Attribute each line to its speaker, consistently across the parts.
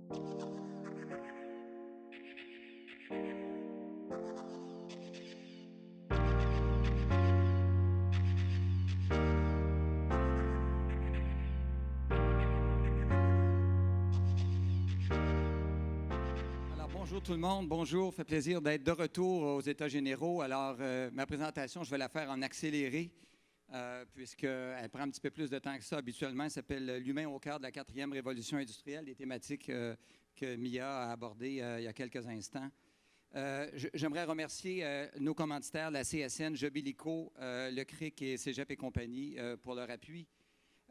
Speaker 1: Bonjour tout le monde, bonjour, ça fait plaisir d'être de retour aux États généraux. Alors, ma présentation, je vais la faire en accéléré, puisqu'elle prend un petit peu plus de temps que ça. Habituellement, elle s'appelle « L'humain au cœur de la 4e révolution industrielle », des thématiques que Mia a abordées il y a quelques instants. J'aimerais remercier nos commanditaires, la CSN, Jobilico, le CRIC et Cégep et compagnie pour leur appui.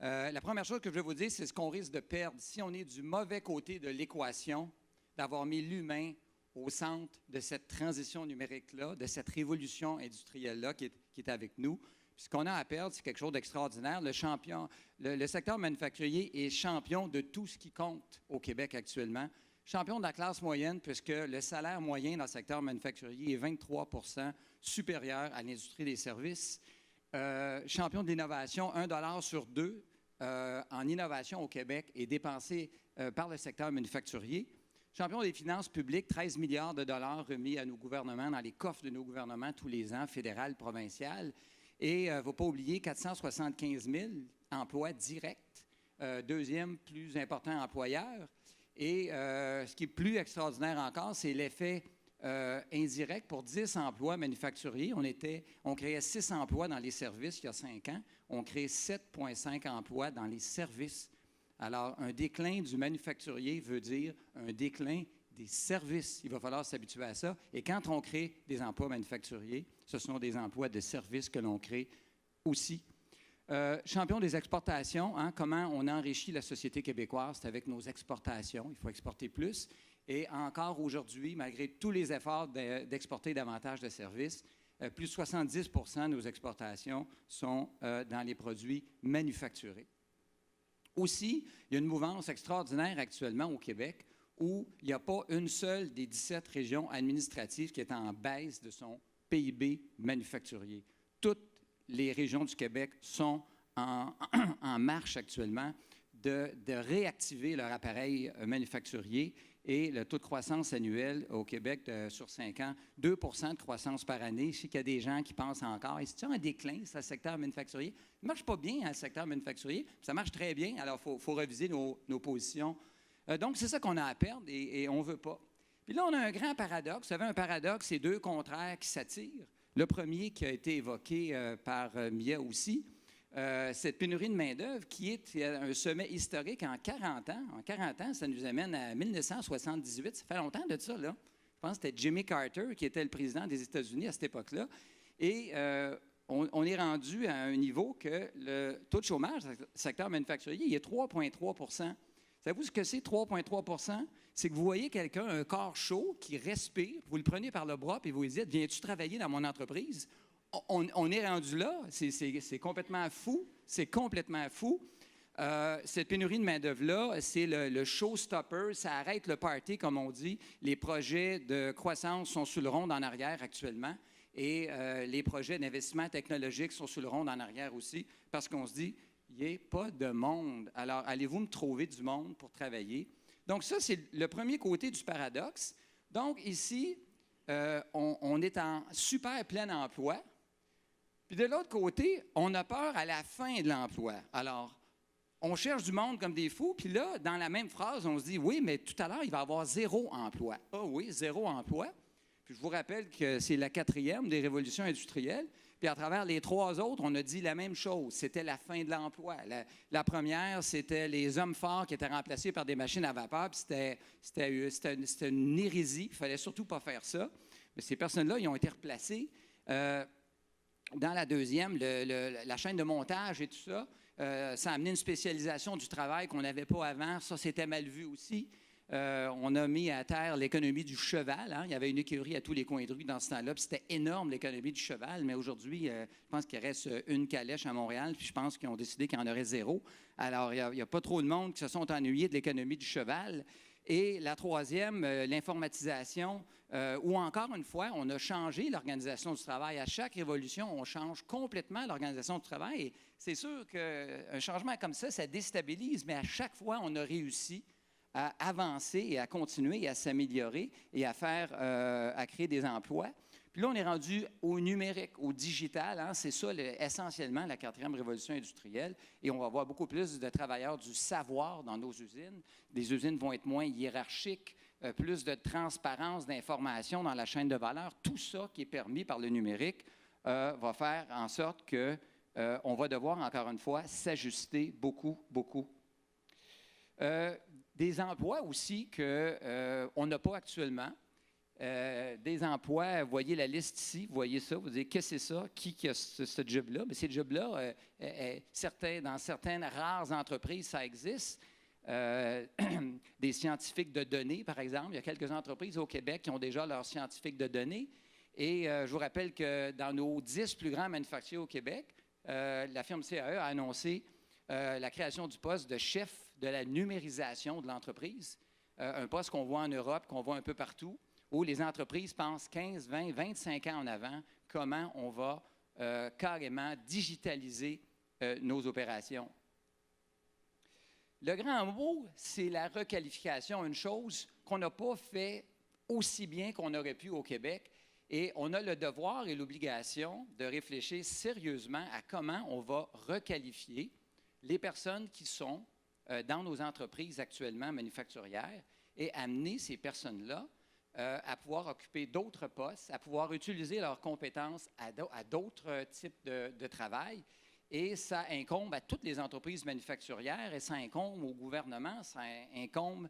Speaker 1: La première chose que je veux vous dire, c'est ce qu'on risque de perdre si on est du mauvais côté de l'équation, d'avoir mis l'humain au centre de cette transition numérique-là, de cette révolution industrielle-là qui est avec nous. Puis ce qu'on a à perdre, c'est quelque chose d'extraordinaire. Le secteur manufacturier est champion de tout ce qui compte au Québec actuellement. Champion de la classe moyenne, puisque le salaire moyen dans le secteur manufacturier est 23 % supérieur à l'industrie des services. Champion de l'innovation, 1 $ sur 2 en innovation au Québec est dépensé par le secteur manufacturier. Champion des finances publiques, 13 milliards de dollars remis à nos gouvernements, dans les coffres de nos gouvernements tous les ans, fédéral, provincial. Et il ne faut pas oublier 475 000 emplois directs, deuxième plus important employeur. Et ce qui est plus extraordinaire encore, c'est l'effet indirect pour 10 emplois manufacturiers. On créait 6 emplois dans les services il y a 5 ans. On crée 7,5 emplois dans les services. Alors, un déclin du manufacturier veut dire un déclin des services. Il va falloir s'habituer à ça. Et quand on crée des emplois manufacturiers, ce sont des emplois de services que l'on crée aussi. Champion des exportations, hein, comment on enrichit la société québécoise, c'est avec nos exportations. Il faut exporter plus. Et encore aujourd'hui, malgré tous les efforts d'exporter davantage de services, plus de 70 % de nos exportations sont dans les produits manufacturés. Aussi, il y a une mouvance extraordinaire actuellement au Québec où il n'y a pas une seule des 17 régions administratives qui est en baisse de son PIB manufacturier. Toutes les régions du Québec sont en marche actuellement de réactiver leur appareil manufacturier et le taux de croissance annuel au Québec sur 5 ans, 2 % de croissance par année. Je sais qu'il y a des gens qui pensent encore, est-ce qu'il y a un déclin, ce secteur manufacturier? Ça ne marche pas bien, hein, le secteur manufacturier. Ça marche très bien, alors il faut reviser nos positions. Donc, c'est ça qu'on a à perdre et on ne veut pas. Puis là, on a un grand paradoxe. Vous savez, un paradoxe, c'est deux contraires qui s'attirent. Le premier qui a été évoqué par Mia aussi, cette pénurie de main-d'œuvre qui est un sommet historique en 40 ans. En 40 ans, ça nous amène à 1978. Ça fait longtemps de ça, là. Je pense que c'était Jimmy Carter qui était le président des États-Unis à cette époque-là. Et on est rendu à un niveau que le taux de chômage dans le secteur manufacturier, il est 3,3 %. Savez-vous ce que c'est, 3,3 %? C'est que vous voyez quelqu'un, un corps chaud, qui respire, vous le prenez par le bras et vous lui dites « Viens-tu travailler dans mon entreprise? » On est rendu là, c'est complètement fou, c'est complètement fou. Cette pénurie de main-d'œuvre-là, c'est le showstopper, ça arrête le party, comme on dit. Les projets de croissance sont sous le ronde en arrière actuellement et les projets d'investissement technologique sont sous le ronde en arrière aussi parce qu'on se dit, il n'y a pas de monde. Alors, allez-vous me trouver du monde pour travailler? Donc ça, c'est le premier côté du paradoxe. Donc ici, on est en super plein emploi. Puis de l'autre côté, on a peur à la fin de l'emploi. Alors, on cherche du monde comme des fous, puis là, dans la même phrase, on se dit, oui, mais tout à l'heure, il va y avoir 0 emploi. Ah oui, 0 emploi. Puis je vous rappelle que c'est la 4e des révolutions industrielles. Puis à travers les 3 autres, on a dit la même chose. C'était la fin de l'emploi. La première, c'était les hommes forts qui étaient remplacés par des machines à vapeur. Puis c'était une hérésie. Il ne fallait surtout pas faire ça. Mais ces personnes-là, ils ont été replacées. Dans la deuxième, la chaîne de montage et tout ça, ça a amené une spécialisation du travail qu'on n'avait pas avant. Ça, c'était mal vu aussi. On a mis à terre l'économie du cheval. Hein. Il y avait une écurie à tous les coins de rue dans ce temps-là. C'était énorme, l'économie du cheval. Mais aujourd'hui, je pense qu'il reste une calèche à Montréal. Puis je pense qu'ils ont décidé qu'il y en aurait 0. Alors, il n'y a pas trop de monde qui se sont ennuyés de l'économie du cheval. Et la troisième, l'informatisation, où encore une fois, on a changé l'organisation du travail. À chaque révolution, on change complètement l'organisation du travail. Et c'est sûr qu'un changement comme ça déstabilise, mais à chaque fois, on a réussi à avancer et à continuer et à s'améliorer et à créer des emplois. Puis là, on est rendu au numérique, au digital. Hein? C'est ça, essentiellement, la 4e révolution industrielle. Et on va avoir beaucoup plus de travailleurs du savoir dans nos usines. Les usines vont être moins hiérarchiques, plus de transparence d'information dans la chaîne de valeur. Tout ça qui est permis par le numérique va faire en sorte qu'on va devoir, encore une fois, s'ajuster beaucoup, beaucoup. Des emplois aussi qu'on n'a pas actuellement. Des emplois, vous voyez la liste ici, vous voyez ça, vous dites qu'est-ce que c'est ça, qui a ce job-là? Mais ces jobs-là, dans certaines rares entreprises, ça existe. Des scientifiques de données, par exemple. Il y a quelques entreprises au Québec qui ont déjà leurs scientifiques de données. Et je vous rappelle que dans nos 10 plus grands manufacturiers au Québec, la firme CAE a annoncé la création du poste de chef de la numérisation de l'entreprise, un poste qu'on voit en Europe, qu'on voit un peu partout, où les entreprises pensent 15, 20, 25 ans en avant, comment on va carrément digitaliser nos opérations. Le grand mot, c'est la requalification, une chose qu'on n'a pas fait aussi bien qu'on aurait pu au Québec. Et on a le devoir et l'obligation de réfléchir sérieusement à comment on va requalifier les personnes qui sont dans nos entreprises actuellement manufacturières et amener ces personnes-là à pouvoir occuper d'autres postes, à pouvoir utiliser leurs compétences à d'autres types de travail. Et ça incombe à toutes les entreprises manufacturières et ça incombe au gouvernement, ça incombe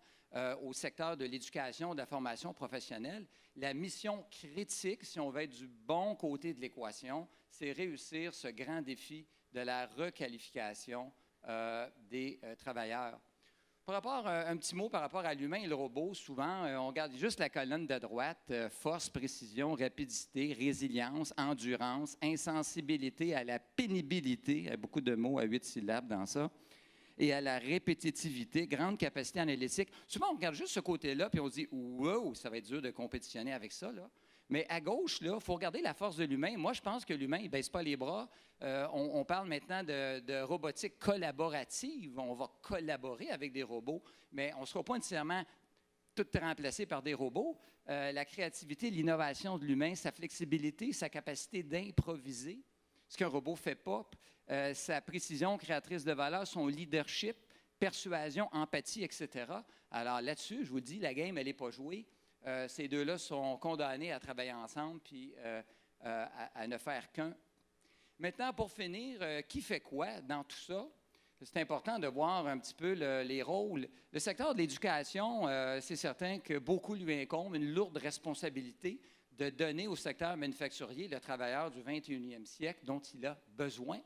Speaker 1: au secteur de l'éducation, de la formation professionnelle. La mission critique, si on veut être du bon côté de l'équation, c'est réussir ce grand défi de la requalification des travailleurs. Un petit mot par rapport à l'humain et le robot. Souvent, on regarde juste la colonne de droite, force, précision, rapidité, résilience, endurance, insensibilité à la pénibilité, il y a beaucoup de mots à 8 syllabes dans ça, et à la répétitivité, grande capacité analytique. Souvent, on regarde juste ce côté-là, puis on se dit « wow, ça va être dur de compétitionner avec ça, là ». Mais à gauche, il faut regarder la force de l'humain. Moi, je pense que l'humain, il ne baisse pas les bras. On parle maintenant de robotique collaborative. On va collaborer avec des robots, mais on ne sera pas nécessairement tout remplacé par des robots. La créativité, l'innovation de l'humain, sa flexibilité, sa capacité d'improviser, ce qu'un robot ne fait pas, sa précision créatrice de valeur, son leadership, persuasion, empathie, etc. Alors là-dessus, je vous dis, la game, elle n'est pas jouée. Ces deux-là sont condamnés à travailler ensemble puis à ne faire qu'un. Maintenant, pour finir, qui fait quoi dans tout ça? C'est important de voir un petit peu les rôles. Le secteur de l'éducation, c'est certain que beaucoup lui incombe une lourde responsabilité de donner au secteur manufacturier le travailleur du 21e siècle dont il a besoin.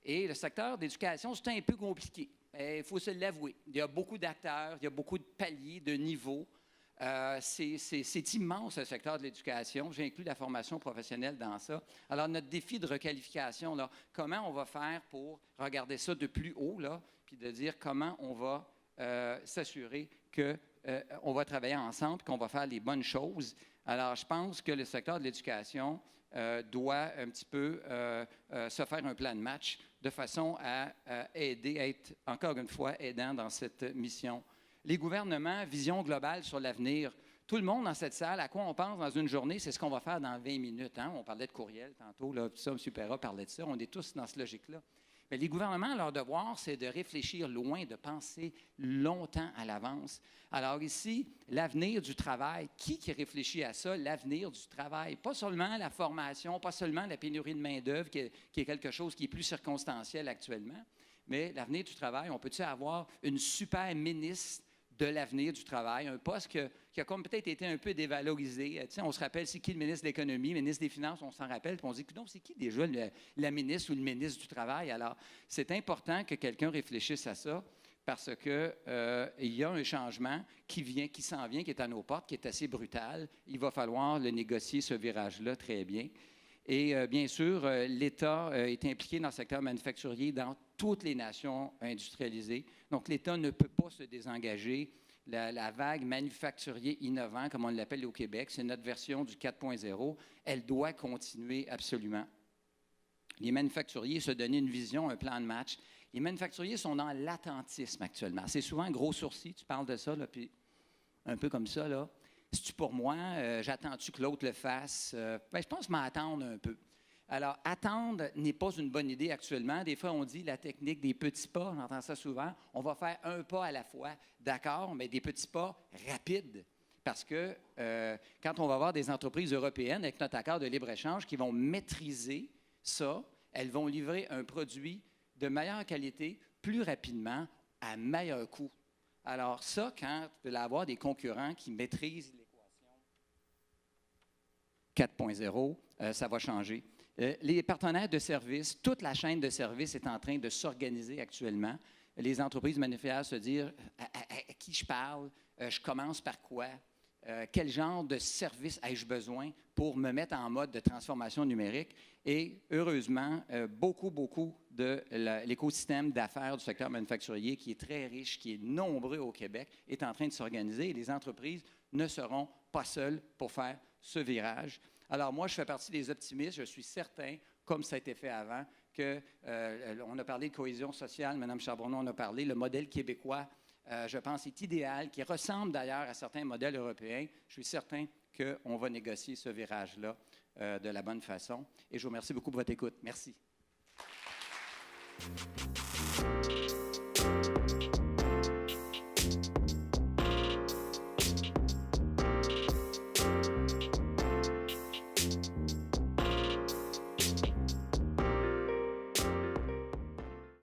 Speaker 1: Et le secteur d'éducation, c'est un peu compliqué. Il faut se l'avouer. Il y a beaucoup d'acteurs, il y a beaucoup de paliers, de niveaux. C'est immense, le secteur de l'éducation. J'ai inclus la formation professionnelle dans ça. Alors, notre défi de requalification, là, comment on va faire pour regarder ça de plus haut, là, puis de dire comment on va s'assurer qu'on va travailler ensemble, qu'on va faire les bonnes choses. Alors, je pense que le secteur de l'éducation doit un petit peu se faire un plan de match de façon à aider, à être, encore une fois, aidant dans cette mission. Les gouvernements, vision globale sur l'avenir. Tout le monde dans cette salle, à quoi on pense dans une journée, c'est ce qu'on va faire dans 20 minutes. Hein? On parlait de courriel tantôt, là, ça, M. Perra parlait de ça. On est tous dans cette logique-là. Mais les gouvernements, leur devoir, c'est de réfléchir loin, de penser longtemps à l'avance. Alors ici, l'avenir du travail, qui réfléchit à ça, l'avenir du travail? Pas seulement la formation, pas seulement la pénurie de main-d'œuvre, qui est quelque chose qui est plus circonstanciel actuellement, mais l'avenir du travail. On peut-tu avoir une super ministre de l'avenir du travail, un poste qui a comme peut-être été un peu dévalorisé. Tu sais, on se rappelle, c'est qui le ministre de l'Économie, le ministre des Finances, on s'en rappelle, puis on se dit, non, c'est qui déjà la ministre ou le ministre du Travail? Alors, c'est important que quelqu'un réfléchisse à ça, parce qu'il y a un changement qui s'en vient, qui est à nos portes, qui est assez brutal. Il va falloir le négocier, ce virage-là, très bien. Et bien sûr, l'État est impliqué dans le secteur manufacturier dans toutes les nations industrialisées. Donc, l'État ne peut pas se désengager. La vague manufacturier innovant, comme on l'appelle au Québec, c'est notre version du 4.0. Elle doit continuer absolument. Les manufacturiers se donner une vision, un plan de match. Les manufacturiers sont dans l'attentisme actuellement. C'est souvent un gros sourcil, tu parles de ça, là, puis un peu comme ça, là. C'est-tu pour moi? J'attends-tu que l'autre le fasse? Je pense m'attendre un peu. Alors, attendre n'est pas une bonne idée actuellement. Des fois, on dit la technique des petits pas, j'entends ça souvent. On va faire un pas à la fois, d'accord, mais des petits pas rapides. Parce que quand on va avoir des entreprises européennes avec notre accord de libre-échange qui vont maîtriser ça, elles vont livrer un produit de meilleure qualité, plus rapidement, à meilleur coût. Alors ça, quand tu vas avoir des concurrents qui maîtrisent l'équation 4.0, ça va changer. Les partenaires de services, toute la chaîne de services est en train de s'organiser actuellement. Les entreprises manufacturières se dire à qui je parle, je commence par quoi, quel genre de service ai-je besoin pour me mettre en mode de transformation numérique. Et heureusement, beaucoup de l'écosystème d'affaires du secteur manufacturier, qui est très riche, qui est nombreux au Québec, est en train de s'organiser et les entreprises ne seront pas seules pour faire ce virage. Alors moi, je fais partie des optimistes. Je suis certain, comme ça a été fait avant, qu'on a parlé de cohésion sociale, Mme Charbonneau en a parlé, le modèle québécois, je pense, est idéal, qui ressemble d'ailleurs à certains modèles européens. Je suis certain qu'on va négocier ce virage-là de la bonne façon. Et je vous remercie beaucoup pour votre écoute. Merci.